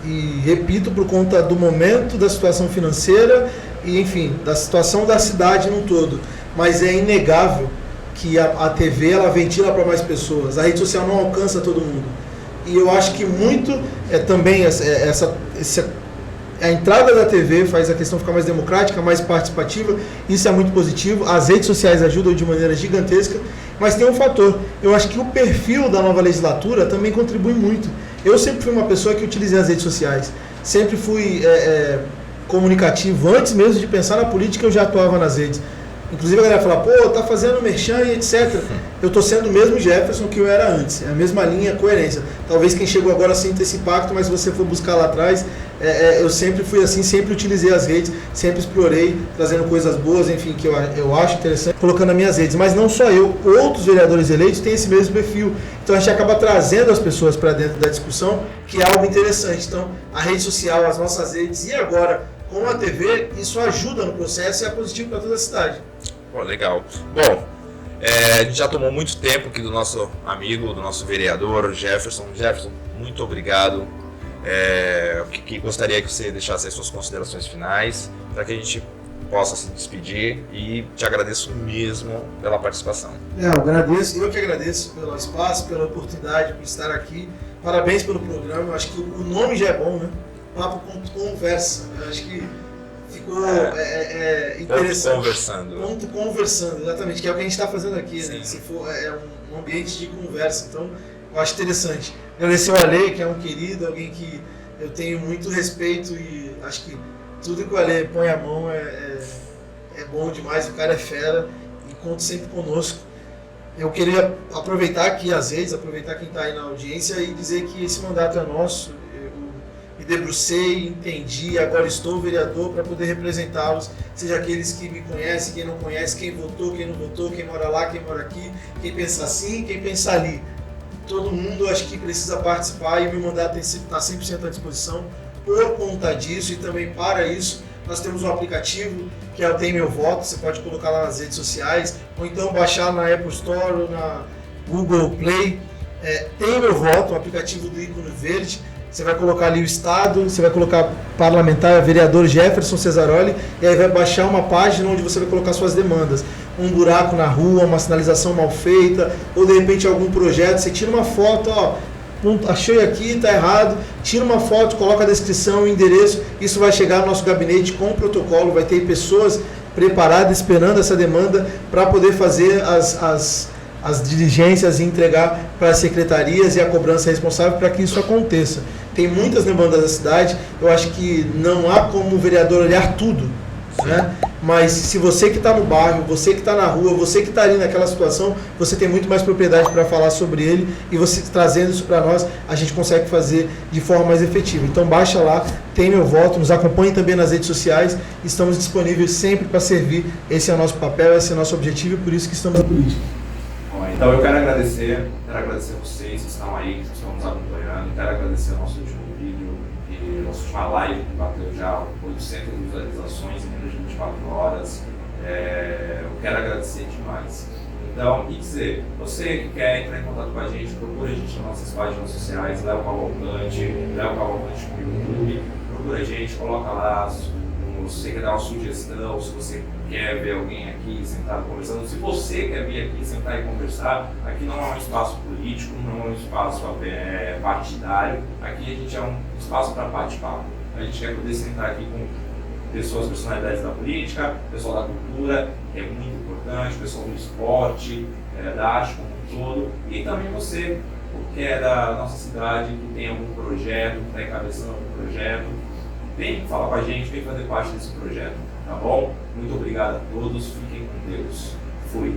e repito, por conta do momento, da situação financeira e, enfim, da situação da cidade num todo. Mas é inegável que a TV ela ventila para mais pessoas, a rede social não alcança todo mundo. E eu acho que muito também a entrada da TV faz a questão ficar mais democrática, mais participativa, isso é muito positivo, as redes sociais ajudam de maneira gigantesca, mas tem um fator, eu acho que o perfil da nova legislatura também contribui muito. Eu sempre fui uma pessoa que utilizei as redes sociais, sempre fui comunicativo, antes mesmo de pensar na política eu já atuava nas redes. Inclusive a galera fala, pô, tá fazendo merchan e etc. Eu tô sendo o mesmo Jefferson que eu era antes, é a mesma linha, coerência. Talvez quem chegou agora sinta esse impacto, mas se você for buscar lá atrás, eu sempre fui assim, sempre utilizei as redes, sempre explorei, trazendo coisas boas, enfim, que eu acho interessante, colocando nas minhas redes. Mas não só eu, outros vereadores eleitos têm esse mesmo perfil. Então a gente acaba trazendo as pessoas para dentro da discussão, que é algo interessante. Então a rede social, as nossas redes e agora com a TV, isso ajuda no processo e é positivo para toda a cidade. Pô, legal. Bom, a gente já tomou muito tempo aqui do nosso amigo, do nosso vereador Jefferson. Jefferson, muito obrigado. Gostaria que você deixasse as suas considerações finais para que a gente possa se despedir e te agradeço mesmo pela participação. Eu que agradeço pelo espaço, pela oportunidade de estar aqui. Parabéns pelo programa. Eu acho que o nome já é bom, né? Papo Conversa. Eu acho que ficou interessante. Ponto Conversando, exatamente, que é o que a gente está fazendo aqui, né? Se for, um ambiente de conversa, então eu acho interessante. Agradecer o Ale, que é um querido, alguém que eu tenho muito respeito e acho que tudo que o Ale põe a mão é bom demais, o cara é fera e conta sempre conosco. Eu queria aproveitar aqui as redes, aproveitar quem está aí na audiência e dizer que esse mandato é nosso. Me debrucei, entendi, agora estou vereador para poder representá-los, seja aqueles que me conhecem, quem não conhece, quem votou, quem não votou, quem mora lá, quem mora aqui, quem pensa assim, quem pensa ali. Todo mundo acho que precisa participar e o meu mandato está 100% à disposição por conta disso e também para isso. Nós temos um aplicativo que é o Tem Meu Voto, você pode colocar lá nas redes sociais ou então baixar na Apple Store ou na Google Play. Tem Meu Voto, um aplicativo do ícone verde. Você vai colocar ali o estado, você vai colocar parlamentar, vereador Jefferson Cesaroli, e aí vai baixar uma página onde você vai colocar suas demandas. Um buraco na rua, uma sinalização mal feita, ou de repente algum projeto, você tira uma foto, achei aqui, está errado, tira uma foto, coloca a descrição, o endereço, isso vai chegar no nosso gabinete com o protocolo, vai ter pessoas preparadas esperando essa demanda para poder fazer as diligências e entregar para as secretarias e a cobrança responsável para que isso aconteça. Tem muitas demandas da cidade, eu acho que não há como o vereador olhar tudo, né? Mas se você que está no bairro, você que está na rua, você que está ali naquela situação, você tem muito mais propriedade para falar sobre ele e você trazendo isso para nós, a gente consegue fazer de forma mais efetiva. Então baixa lá, Tem Meu Voto, nos acompanhe também nas redes sociais, estamos disponíveis sempre para servir, esse é o nosso papel, esse é o nosso objetivo e por isso que estamos na política. Então eu quero agradecer a vocês que estão aí, que estão nos acompanhando, quero agradecer ao nosso último vídeo e nossa última live, que bateu já 800 visualizações em menos de 24 horas. Eu quero agradecer demais. Então, e dizer, você que quer entrar em contato com a gente, procura a gente nas nossas páginas sociais, Léo Cavalcante no YouTube, procura a gente, coloca lá. Se você quer dar uma sugestão, se você quer ver alguém aqui sentado conversando, se você quer vir aqui sentar e conversar, aqui não é um espaço político, não é um espaço partidário, aqui a gente é um espaço para bate-papo. A gente quer poder sentar aqui com pessoas, personalidades da política, pessoal da cultura, que é muito importante, pessoal do esporte, da arte como um todo. E também você, que é da nossa cidade, que tem algum projeto, que está encabeçando algum projeto, vem falar com a gente, vem fazer parte desse projeto, tá bom? Muito obrigado a todos, fiquem com Deus. Fui.